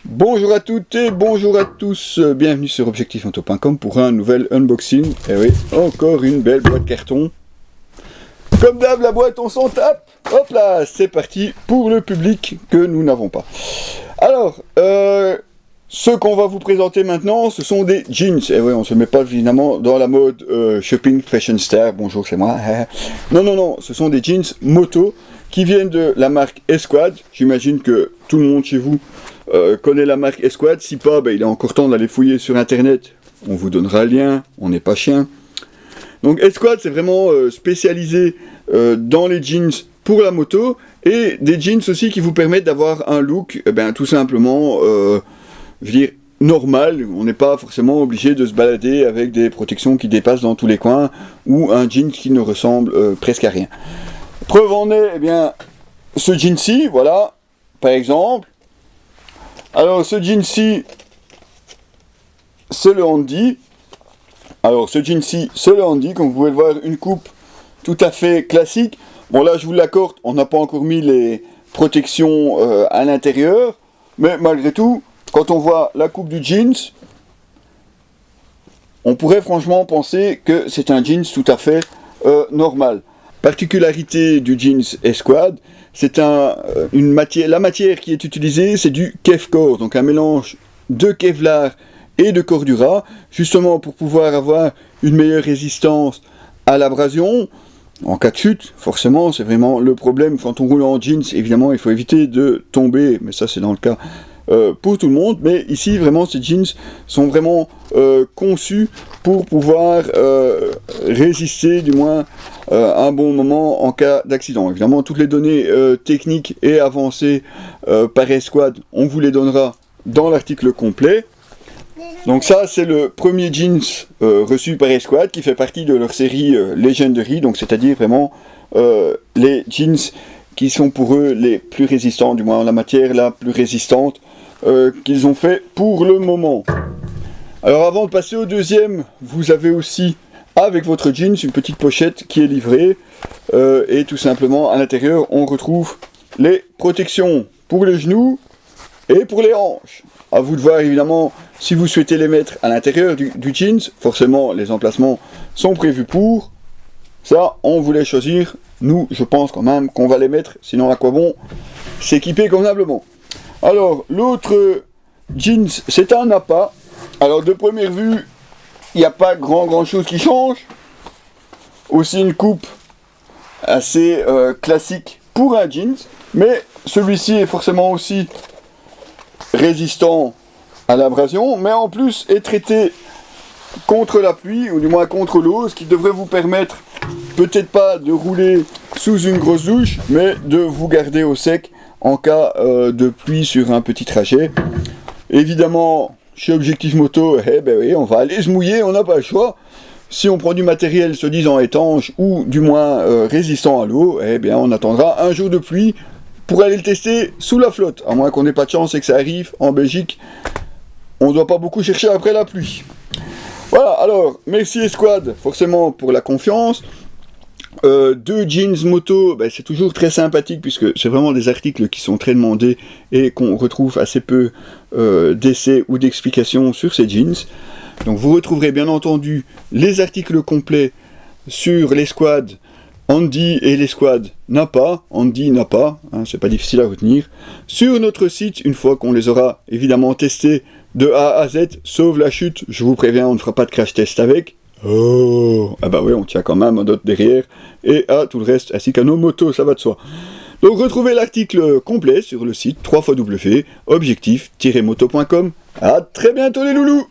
Bonjour à toutes et bonjour à tous, bienvenue sur objectifmoto.com pour un nouvel unboxing. Et oui, encore une belle boîte carton. Comme d'hab, la boîte, on s'en tape. Hop là, c'est parti pour le public que nous n'avons pas. Alors, ce qu'on va vous présenter maintenant, ce sont des jeans. Et oui, on se met pas évidemment dans la mode shopping fashion star. Bonjour, c'est moi. Non, ce sont des jeans moto qui viennent de la marque Esquad. J'imagine que tout le monde chez vous connaît la marque Esquad. Si pas, il est encore temps d'aller fouiller sur internet. On vous donnera le lien, on n'est pas chien. Donc Esquad, c'est vraiment spécialisé dans les jeans pour la moto et des jeans aussi qui vous permettent d'avoir un look, tout simplement, je veux dire, normal. On n'est pas forcément obligé de se balader avec des protections qui dépassent dans tous les coins ou un jean qui ne ressemble presque à rien. Preuve en est, ce jean-ci, voilà, par exemple. Alors, ce jean-ci, c'est le Handy. Alors, ce jean-ci, c'est le Handy. Comme vous pouvez le voir, une coupe tout à fait classique. Bon, là, je vous l'accorde, on n'a pas encore mis les protections à l'intérieur. Mais malgré tout, quand on voit la coupe du jeans, on pourrait franchement penser que c'est un jeans tout à fait normal. Particularité du jeans Esquad, c'est la matière qui est utilisée, c'est du Kevcore, donc un mélange de Kevlar et de Cordura, justement pour pouvoir avoir une meilleure résistance à l'abrasion. En cas de chute, forcément, c'est vraiment le problème. Quand on roule en jeans, évidemment, il faut éviter de tomber, mais ça c'est dans le cas pour tout le monde. Mais ici, vraiment, ces jeans sont vraiment conçus pour pouvoir résister, du moins, un bon moment en cas d'accident. Évidemment, toutes les données techniques et avancées par Esquad, on vous les donnera dans l'article complet. Donc ça, c'est le premier jeans reçu par Esquad qui fait partie de leur série Legendary, donc c'est-à-dire vraiment les jeans qui sont pour eux les plus résistants, du moins la matière la plus résistante qu'ils ont fait pour le moment. Alors avant de passer au deuxième, vous avez aussi avec votre jeans une petite pochette qui est livrée et tout simplement à l'intérieur on retrouve les protections pour les genoux et pour les hanches. À vous de voir évidemment si vous souhaitez les mettre à l'intérieur du jeans. Forcément les emplacements sont prévus pour. Ça on voulait choisir. Nous je pense quand même qu'on va les mettre. Sinon à quoi bon s'équiper convenablement. Alors l'autre jeans c'est un Nappa. Alors de première vue il n'y a pas grand chose qui change. Aussi une coupe assez classique pour un jeans. Mais celui-ci est forcément aussi résistant à l'abrasion, mais en plus est traité contre la pluie, ou du moins contre l'eau, ce qui devrait vous permettre, peut-être pas de rouler sous une grosse douche, mais de vous garder au sec en cas de pluie sur un petit trajet. Évidemment, chez Objectif Moto, oui, on va aller se mouiller, on n'a pas le choix. Si on prend du matériel se disant étanche, ou du moins résistant à l'eau, on attendra un jour de pluie pour aller le tester sous la flotte, à moins qu'on n'ait pas de chance et que ça arrive en Belgique. On ne doit pas beaucoup chercher après la pluie. Voilà, alors, merci Esquad, forcément, pour la confiance. Deux jeans moto, c'est toujours très sympathique, puisque c'est vraiment des articles qui sont très demandés et qu'on retrouve assez peu d'essais ou d'explications sur ces jeans. Donc vous retrouverez bien entendu les articles complets sur l'Esquad Handy et l'Esquad Nappa, Handy Nappa, c'est pas difficile à retenir, sur notre site, une fois qu'on les aura évidemment testés de A à Z, sauf la chute, je vous préviens, on ne fera pas de crash test avec. Oh, oui, on tient quand même un autre derrière, et à tout le reste, ainsi qu'à nos motos, ça va de soi. Donc retrouvez l'article complet sur le site www.objectif-moto.com. À très bientôt les loulous!